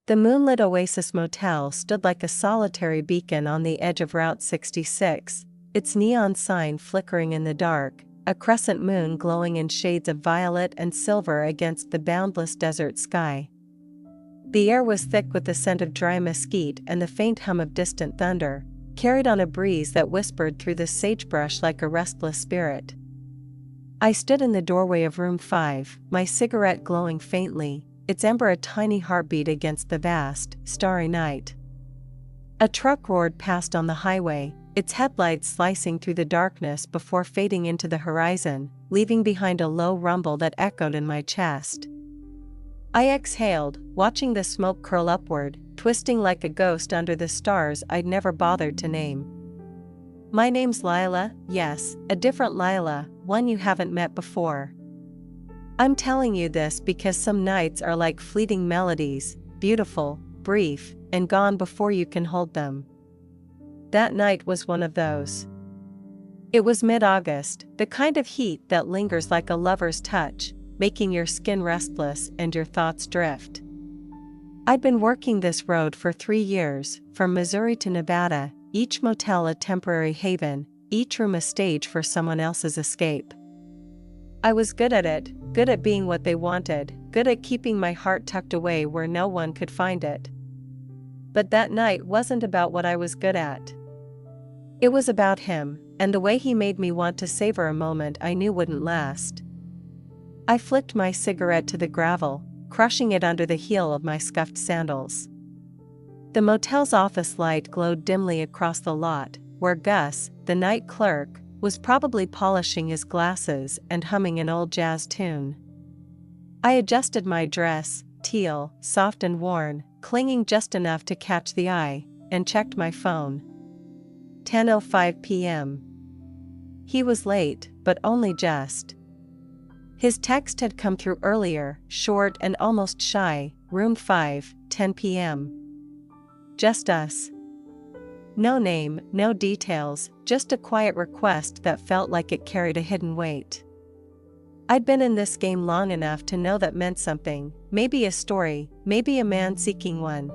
The moonlit Oasis Motel stood like a solitary beacon on the edge of Route 66, its neon sign flickering in the dark, a crescent moon glowing in shades of violet and silver against the boundless desert sky. The air was thick with the scent of dry mesquite and the faint hum of distant thunder, carried on a breeze that whispered through the sagebrush like a restless spirit. I stood in the doorway of room 5, my cigarette glowing faintly, its ember a tiny heartbeat against the vast, starry night. A truck roared past on the highway, its headlights slicing through the darkness before fading into the horizon, leaving behind a low rumble that echoed in my chest. I exhaled, watching the smoke curl upward, twisting like a ghost under the stars I'd never bothered to name. My name's Lila, yes, a different Lila, one you haven't met before. I'm telling you this because some nights are like fleeting melodies, beautiful, brief, and gone before you can hold them. That night was one of those. It was mid-August, the kind of heat that lingers like a lover's touch, making your skin restless and your thoughts drift. I'd been working this road for 3 years, from Missouri to Nevada, each motel a temporary haven, each room a stage for someone else's escape. I was good at it, good at being what they wanted, good at keeping my heart tucked away where no one could find it. But that night wasn't about what I was good at. It was about him, and the way he made me want to savor a moment I knew wouldn't last. I flicked my cigarette to the gravel, crushing it under the heel of my scuffed sandals. The motel's office light glowed dimly across the lot, where Gus, the night clerk, was probably polishing his glasses and humming an old jazz tune. I adjusted my dress, teal, soft and worn, clinging just enough to catch the eye, and checked my phone. 10:05 p.m. He was late, but only just. His text had come through earlier, short and almost shy, room 5, 10 p.m. Just us. No name, no details, just a quiet request that felt like it carried a hidden weight. I'd been in this game long enough to know that meant something, maybe a story, maybe a man seeking one.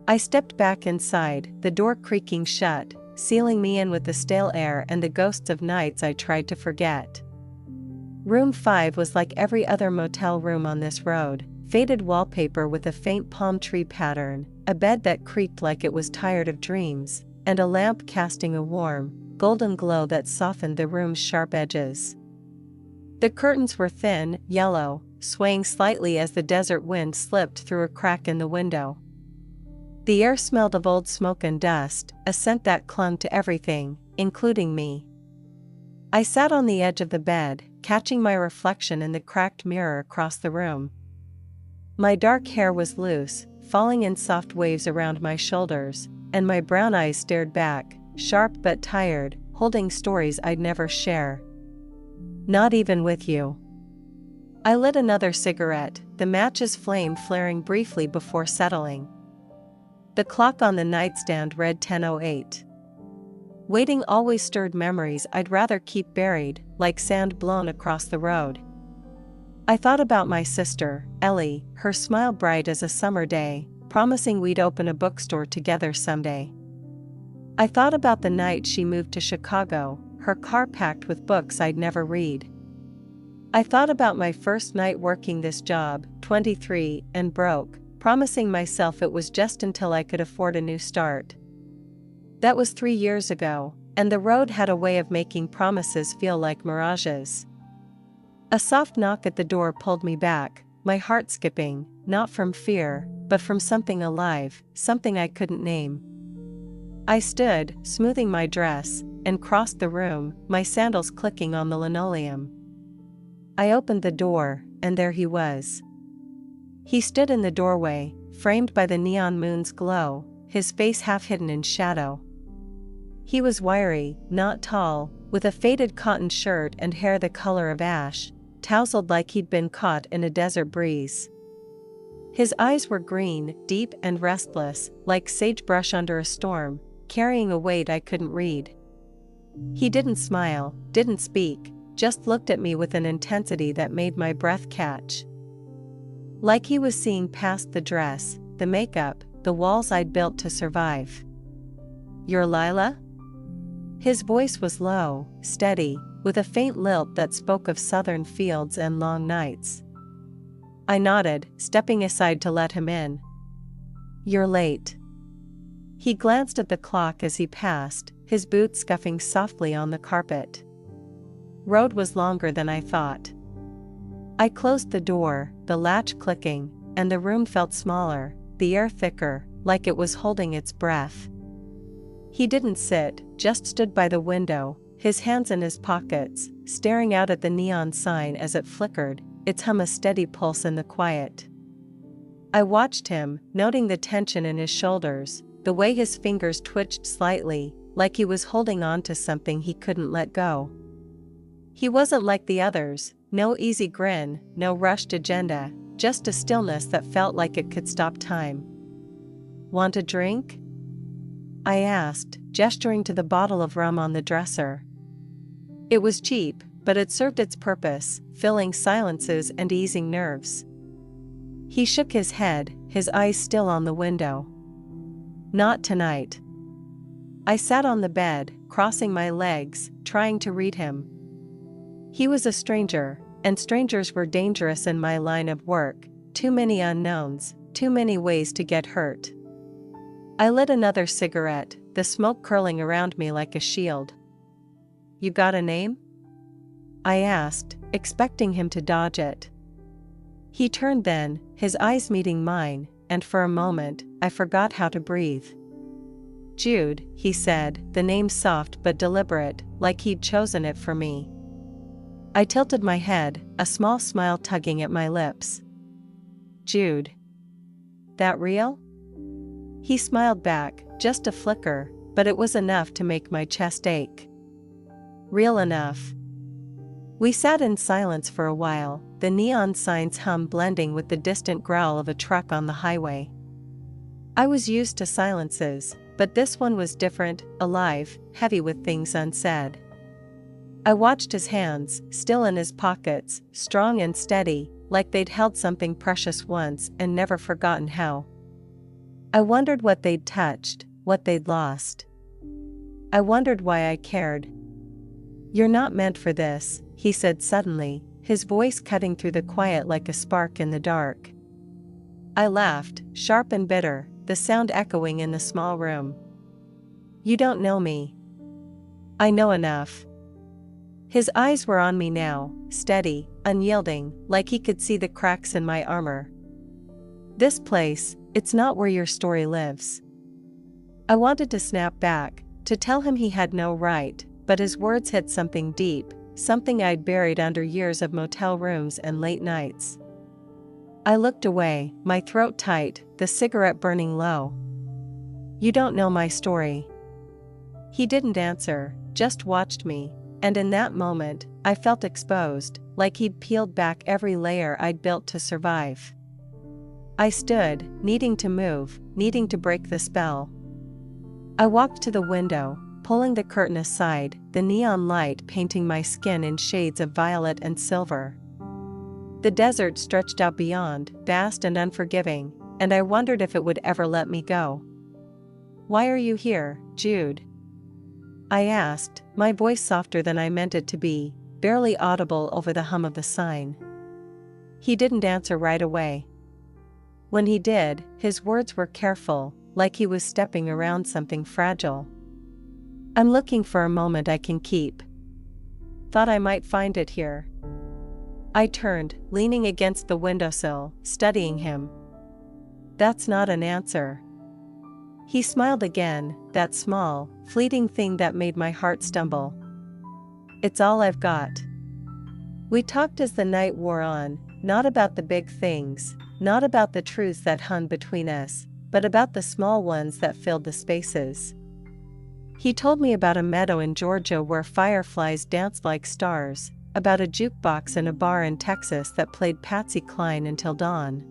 I stepped back inside, the door creaking shut, sealing me in with the stale air and the ghosts of nights I tried to forget. Room 5 was like every other motel room on this road, faded wallpaper with a faint palm tree pattern, a bed that creaked like it was tired of dreams, and a lamp casting a warm, golden glow that softened the room's sharp edges. The curtains were thin, yellow, swaying slightly as the desert wind slipped through a crack in the window. The air smelled of old smoke and dust, a scent that clung to everything, including me. I sat on the edge of the bed, catching my reflection in the cracked mirror across the room. My dark hair was loose, falling in soft waves around my shoulders, and my brown eyes stared back, sharp but tired, holding stories I'd never share. Not even with you. I lit another cigarette, the match's flame flaring briefly before settling. The clock on the nightstand read 10:08. Waiting always stirred memories I'd rather keep buried, like sand blown across the road. I thought about my sister, Ellie, her smile bright as a summer day, promising we'd open a bookstore together someday. I thought about the night she moved to Chicago, her car packed with books I'd never read. I thought about my first night working this job, 23, and broke, promising myself it was just until I could afford a new start. That was 3 years ago, and the road had a way of making promises feel like mirages. A soft knock at the door pulled me back, my heart skipping, not from fear, but from something alive, something I couldn't name. I stood, smoothing my dress, and crossed the room, my sandals clicking on the linoleum. I opened the door, and there he was. He stood in the doorway, framed by the neon moon's glow, his face half hidden in shadow. He was wiry, not tall, with a faded cotton shirt and hair the color of ash, tousled like he'd been caught in a desert breeze. His eyes were green, deep and restless, like sagebrush under a storm, carrying a weight I couldn't read. He didn't smile, didn't speak, just looked at me with an intensity that made my breath catch. Like he was seeing past the dress, the makeup, the walls I'd built to survive. "You're Lila?" His voice was low, steady, with a faint lilt that spoke of southern fields and long nights. I nodded, stepping aside to let him in. "You're late." He glanced at the clock as he passed, his boots scuffing softly on the carpet. Road was longer than I thought. I closed the door, the latch clicking, and the room felt smaller, the air thicker, like it was holding its breath. He didn't sit, just stood by the window, his hands in his pockets, staring out at the neon sign as it flickered, its hum a steady pulse in the quiet. I watched him, noting the tension in his shoulders, the way his fingers twitched slightly, like he was holding on to something he couldn't let go. He wasn't like the others, no easy grin, no rushed agenda, just a stillness that felt like it could stop time. "Want a drink?" I asked, gesturing to the bottle of rum on the dresser. It was cheap, but it served its purpose, filling silences and easing nerves. He shook his head, his eyes still on the window. "Not tonight." I sat on the bed, crossing my legs, trying to read him. He was a stranger, and strangers were dangerous in my line of work, too many unknowns, too many ways to get hurt. I lit another cigarette, the smoke curling around me like a shield. "You got a name?" I asked, expecting him to dodge it. He turned then, his eyes meeting mine, and for a moment, I forgot how to breathe. "Jude," he said, the name soft but deliberate, like he'd chosen it for me. I tilted my head, a small smile tugging at my lips. "Jude. That real?" He smiled back, just a flicker, but it was enough to make my chest ache. "Real enough." We sat in silence for a while, the neon sign's hum blending with the distant growl of a truck on the highway. I was used to silences, but this one was different, alive, heavy with things unsaid. I watched his hands, still in his pockets, strong and steady, like they'd held something precious once and never forgotten how. I wondered what they'd touched, what they'd lost. I wondered why I cared. "You're not meant for this," he said suddenly, his voice cutting through the quiet like a spark in the dark. I laughed, sharp and bitter, the sound echoing in the small room. "You don't know me." "I know enough." His eyes were on me now, steady, unyielding, like he could see the cracks in my armor. "This place, it's not where your story lives." I wanted to snap back, to tell him he had no right, but his words hit something deep, something I'd buried under years of motel rooms and late nights. I looked away, my throat tight, the cigarette burning low. "You don't know my story." He didn't answer, just watched me, and in that moment, I felt exposed, like he'd peeled back every layer I'd built to survive. I stood, needing to move, needing to break the spell. I walked to the window, pulling the curtain aside, the neon light painting my skin in shades of violet and silver. The desert stretched out beyond, vast and unforgiving, and I wondered if it would ever let me go. "Why are you here, Jude?" I asked, my voice softer than I meant it to be, barely audible over the hum of the sign. He didn't answer right away. When he did, his words were careful, like he was stepping around something fragile. "I'm looking for a moment I can keep. Thought I might find it here." I turned, leaning against the windowsill, studying him. "That's not an answer." He smiled again, that small, fleeting thing that made my heart stumble. "It's all I've got." We talked as the night wore on, not about the big things, not about the truths that hung between us, but about the small ones that filled the spaces. He told me about a meadow in Georgia where fireflies danced like stars, about a jukebox in a bar in Texas that played Patsy Cline until dawn.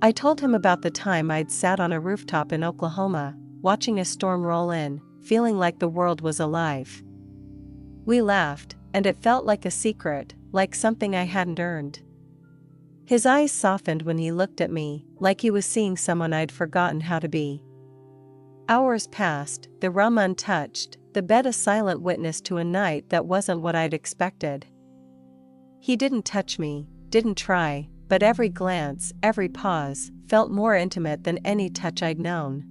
I told him about the time I'd sat on a rooftop in Oklahoma, watching a storm roll in, feeling like the world was alive. We laughed, and it felt like a secret, like something I hadn't earned. His eyes softened when he looked at me, like he was seeing someone I'd forgotten how to be. Hours passed, the room untouched, the bed a silent witness to a night that wasn't what I'd expected. He didn't touch me, didn't try, but every glance, every pause, felt more intimate than any touch I'd known.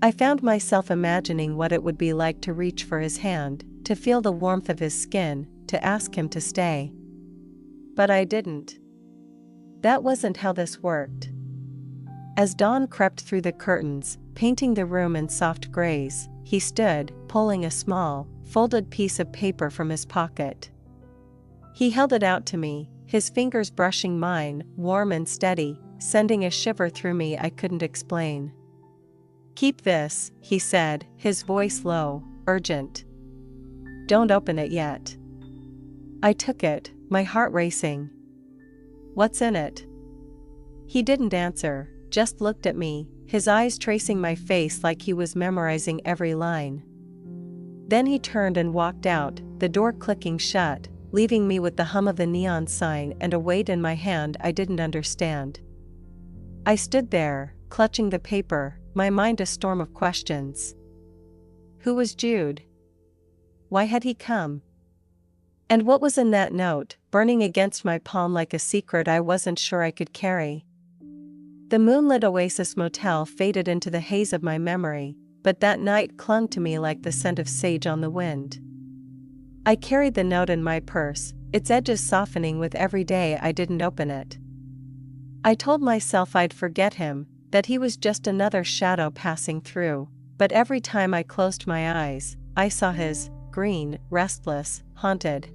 I found myself imagining what it would be like to reach for his hand, to feel the warmth of his skin, to ask him to stay. But I didn't. That wasn't how this worked. As dawn crept through the curtains, painting the room in soft grays, he stood, pulling a small, folded piece of paper from his pocket. He held it out to me, his fingers brushing mine, warm and steady, sending a shiver through me I couldn't explain. "Keep this," he said, his voice low, urgent. "Don't open it yet." I took it, my heart racing. "What's in it?" He didn't answer, just looked at me, his eyes tracing my face like he was memorizing every line. Then he turned and walked out, the door clicking shut, leaving me with the hum of the neon sign and a weight in my hand I didn't understand. I stood there, clutching the paper, my mind a storm of questions. Who was Jude? Why had he come? And what was in that note, burning against my palm like a secret I wasn't sure I could carry? The moonlit Oasis Motel faded into the haze of my memory, but that night clung to me like the scent of sage on the wind. I carried the note in my purse, its edges softening with every day I didn't open it. I told myself I'd forget him, that he was just another shadow passing through, but every time I closed my eyes, I saw his, green, restless, haunted.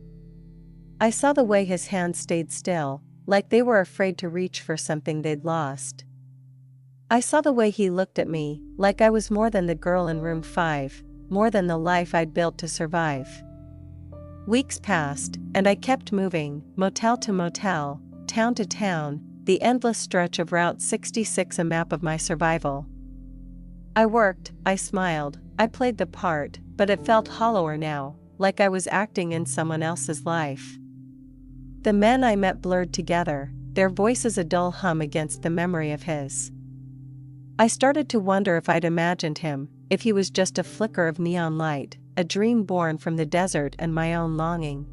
I saw the way his hands stayed still, like they were afraid to reach for something they'd lost. I saw the way he looked at me, like I was more than the girl in room 5, more than the life I'd built to survive. Weeks passed, and I kept moving, motel to motel, town to town, the endless stretch of Route 66 a map of my survival. I worked, I smiled, I played the part, but it felt hollower now, like I was acting in someone else's life. The men I met blurred together, their voices a dull hum against the memory of his. I started to wonder if I'd imagined him, if he was just a flicker of neon light, a dream born from the desert and my own longing.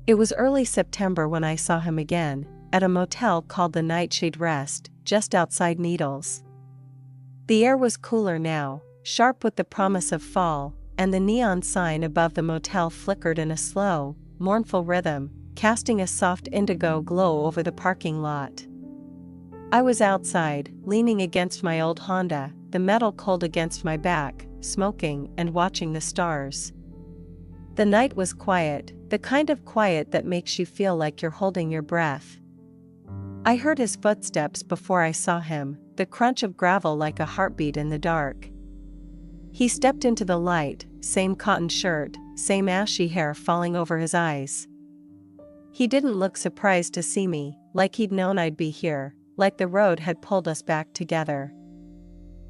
It was early September when I saw him again, at a motel called the Nightshade Rest, just outside Needles. The air was cooler now, sharp with the promise of fall, and the neon sign above the motel flickered in a slow, mournful rhythm, casting a soft indigo glow over the parking lot. I was outside, leaning against my old Honda, the metal cold against my back, smoking and watching the stars. The night was quiet, the kind of quiet that makes you feel like you're holding your breath. I heard his footsteps before I saw him, the crunch of gravel like a heartbeat in the dark. He stepped into the light, same cotton shirt, same ashy hair falling over his eyes. He didn't look surprised to see me, like he'd known I'd be here, like the road had pulled us back together.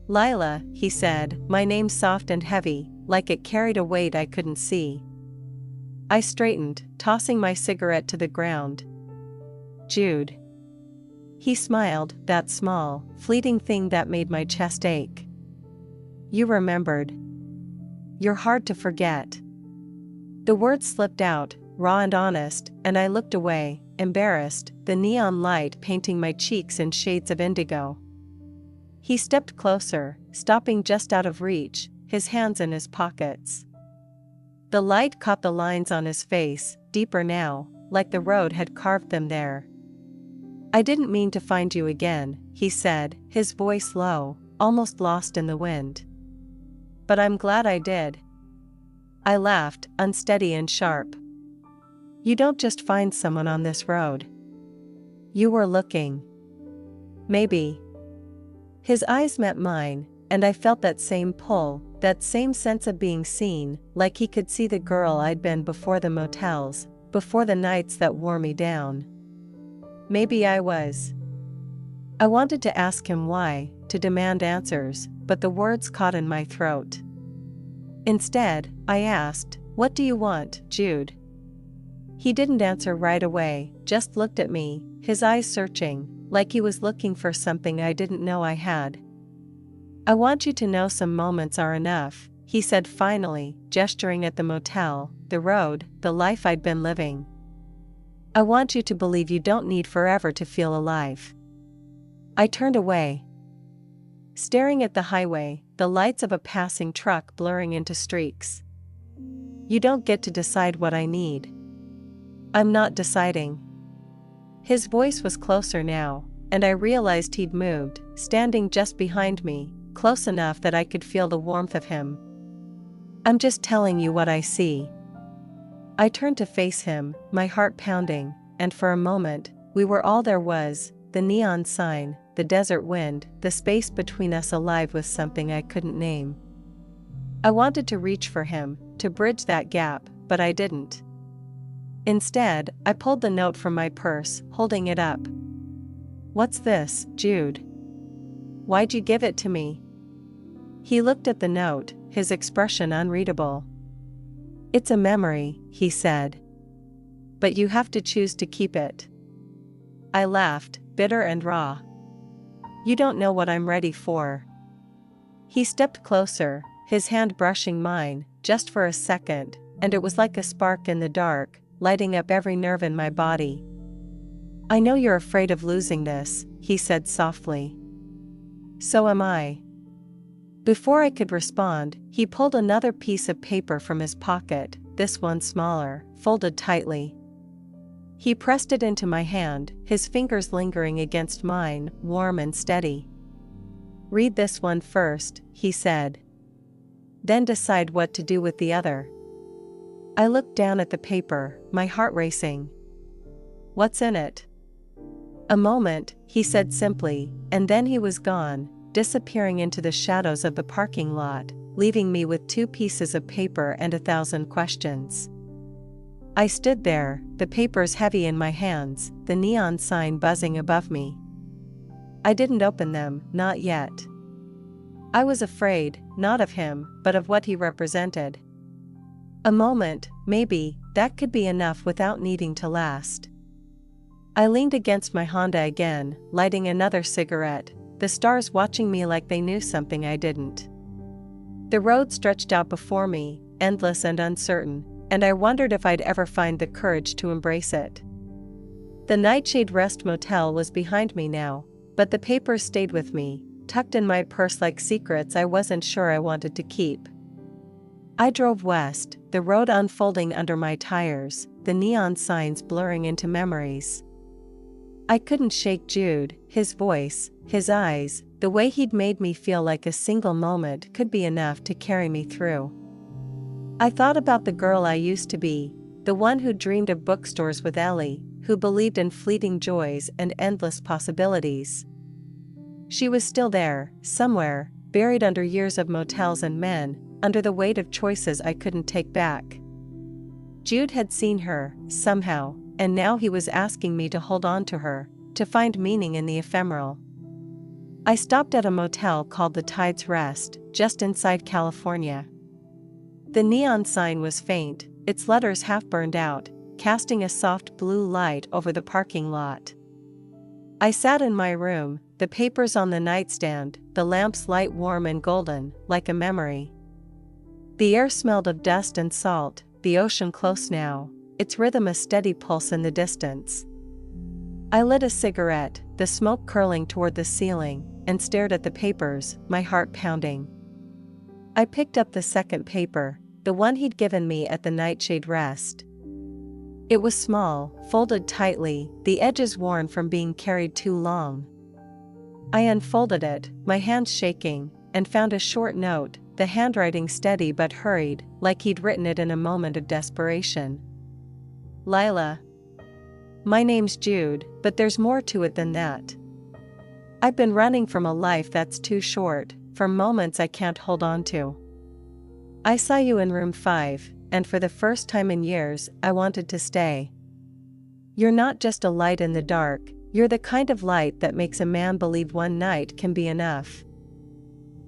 "Lila," he said, my name soft and heavy, like it carried a weight I couldn't see. I straightened, tossing my cigarette to the ground. "Jude." He smiled, that small, fleeting thing that made my chest ache. "You remembered. You're hard to forget." The words slipped out, raw and honest, and I looked away, embarrassed, the neon light painting my cheeks in shades of indigo. He stepped closer, stopping just out of reach, his hands in his pockets. The light caught the lines on his face, deeper now, like the road had carved them there. "I didn't mean to find you again," he said, his voice low, almost lost in the wind. "But I'm glad I did." I laughed, unsteady and sharp. "You don't just find someone on this road. You were looking." "Maybe." His eyes met mine, and I felt that same pull, that same sense of being seen, like he could see the girl I'd been before the motels, before the nights that wore me down. Maybe I was. I wanted to ask him why, to demand answers, but the words caught in my throat. Instead, I asked, "What do you want, Jude?" He didn't answer right away, just looked at me, his eyes searching, like he was looking for something I didn't know I had. "I want you to know some moments are enough," he said finally, gesturing at the motel, the road, the life I'd been living. "I want you to believe you don't need forever to feel alive." I turned away, staring at the highway, the lights of a passing truck blurring into streaks. "You don't get to decide what I need." "I'm not deciding." His voice was closer now, and I realized he'd moved, standing just behind me, close enough that I could feel the warmth of him. "I'm just telling you what I see." I turned to face him, my heart pounding, and for a moment, we were all there was, the neon sign, the desert wind, the space between us alive with something I couldn't name. I wanted to reach for him, to bridge that gap, but I didn't. Instead, I pulled the note from my purse, holding it up. "What's this, Jude? Why'd you give it to me?" He looked at the note, his expression unreadable. "It's a memory," he said. "But you have to choose to keep it." I laughed, bitter and raw. "You don't know what I'm ready for." He stepped closer, his hand brushing mine, just for a second, and it was like a spark in the dark, lighting up every nerve in my body. "I know you're afraid of losing this," he said softly. "So am I." Before I could respond, he pulled another piece of paper from his pocket, this one smaller, folded tightly. He pressed it into my hand, his fingers lingering against mine, warm and steady. "Read this one first," he said. "Then decide what to do with the other." I looked down at the paper, my heart racing. "What's in it?" "A moment," he said simply, and then he was gone, disappearing into the shadows of the parking lot, leaving me with 2 pieces of paper and 1,000 questions. I stood there, the papers heavy in my hands, the neon sign buzzing above me. I didn't open them, not yet. I was afraid, not of him, but of what he represented. A moment, maybe, that could be enough without needing to last. I leaned against my Honda again, lighting another cigarette, the stars watching me like they knew something I didn't. The road stretched out before me, endless and uncertain, and I wondered if I'd ever find the courage to embrace it. The Nightshade Rest Motel was behind me now, but the papers stayed with me, tucked in my purse like secrets I wasn't sure I wanted to keep. I drove west, the road unfolding under my tires, the neon signs blurring into memories. I couldn't shake Jude, his voice, his eyes, the way he'd made me feel like a single moment could be enough to carry me through. I thought about the girl I used to be, the one who dreamed of bookstores with Ellie, who believed in fleeting joys and endless possibilities. She was still there, somewhere, buried under years of motels and men, under the weight of choices I couldn't take back. Jude had seen her, somehow, and now he was asking me to hold on to her, to find meaning in the ephemeral. I stopped at a motel called the Tide's Rest, just inside California. The neon sign was faint, its letters half burned out, casting a soft blue light over the parking lot. I sat in my room, the papers on the nightstand, the lamp's light warm and golden, like a memory. The air smelled of dust and salt, the ocean close now, its rhythm a steady pulse in the distance. I lit a cigarette, the smoke curling toward the ceiling, and stared at the papers, my heart pounding. I picked up the second paper, the one he'd given me at the Nightshade Rest. It was small, folded tightly, the edges worn from being carried too long. I unfolded it, my hands shaking, and found a short note, the handwriting steady but hurried, like he'd written it in a moment of desperation. "Lila. My name's Jude, but there's more to it than that. I've been running from a life that's too short, from moments I can't hold on to. I saw you in room 5, and for the first time in years, I wanted to stay. You're not just a light in the dark, you're the kind of light that makes a man believe one night can be enough.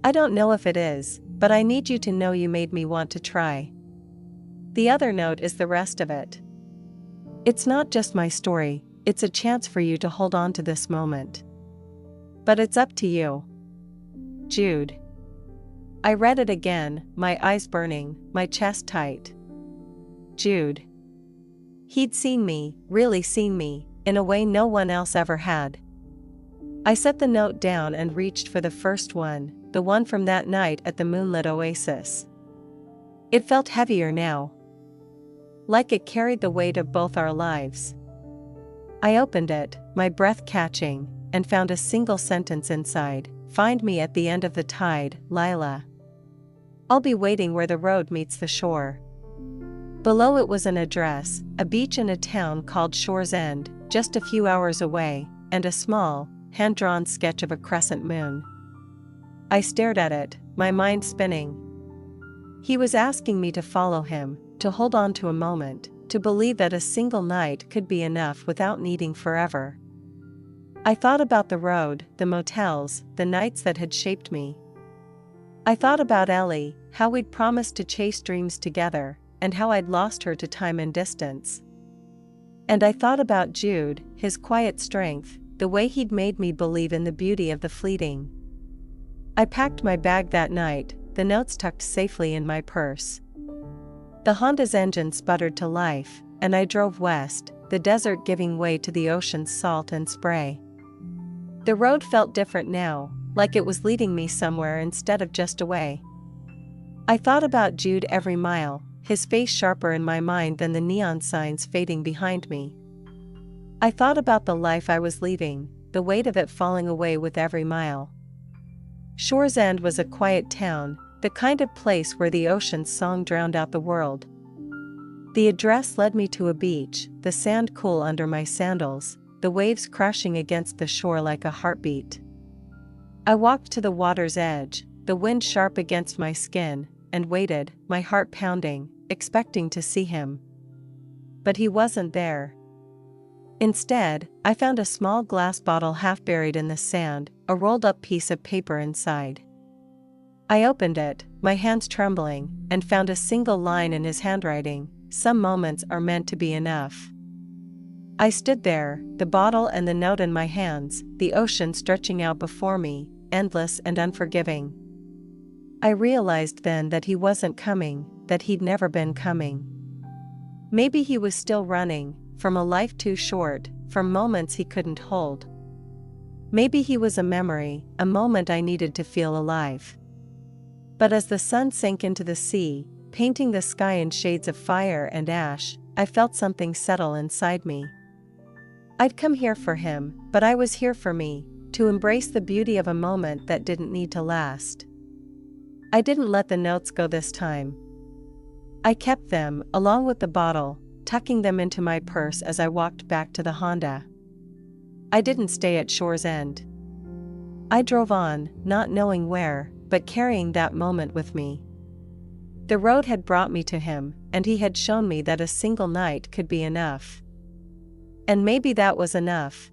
I don't know if it is, but I need you to know you made me want to try. The other note is the rest of it. It's not just my story, it's a chance for you to hold on to this moment. But it's up to you. Jude. I read it again, my eyes burning, my chest tight. Jude. He'd seen me, really seen me, in a way no one else ever had. I set the note down and reached for the first one, the one from that night at the moonlit oasis. It felt heavier now. Like it carried the weight of both our lives. I opened it, my breath catching, and found a single sentence inside. Find me at the end of the tide, Lila. I'll be waiting where the road meets the shore. Below it was an address, a beach in a town called Shore's End, just a few hours away, and a small, hand-drawn sketch of a crescent moon. I stared at it, my mind spinning. He was asking me to follow him, to hold on to a moment, to believe that a single night could be enough without needing forever. I thought about the road, the motels, the nights that had shaped me. I thought about Ellie, how we'd promised to chase dreams together, and how I'd lost her to time and distance. And I thought about Jude, his quiet strength, the way he'd made me believe in the beauty of the fleeting. I packed my bag that night, the notes tucked safely in my purse. The Honda's engine sputtered to life, and I drove west, the desert giving way to the ocean's salt and spray. The road felt different now, like it was leading me somewhere instead of just away. I thought about Jude every mile, his face sharper in my mind than the neon signs fading behind me. I thought about the life I was leaving, the weight of it falling away with every mile. Shore's End was a quiet town, the kind of place where the ocean's song drowned out the world. The address led me to a beach, the sand cool under my sandals, the waves crashing against the shore like a heartbeat. I walked to the water's edge, the wind sharp against my skin, and waited, my heart pounding, expecting to see him. But he wasn't there. Instead, I found a small glass bottle half buried in the sand, a rolled-up piece of paper inside. I opened it, my hands trembling, and found a single line in his handwriting: "Some moments are meant to be enough." I stood there, the bottle and the note in my hands, the ocean stretching out before me, endless and unforgiving. I realized then that he wasn't coming, that he'd never been coming. Maybe he was still running, from a life too short, from moments he couldn't hold. Maybe he was a memory, a moment I needed to feel alive. But as the sun sank into the sea, painting the sky in shades of fire and ash, I felt something settle inside me. I'd come here for him, but I was here for me, to embrace the beauty of a moment that didn't need to last. I didn't let the notes go this time. I kept them, along with the bottle, tucking them into my purse as I walked back to the Honda. I didn't stay at Shore's End. I drove on, not knowing where, but carrying that moment with me. The road had brought me to him, and he had shown me that a single night could be enough. And maybe that was enough,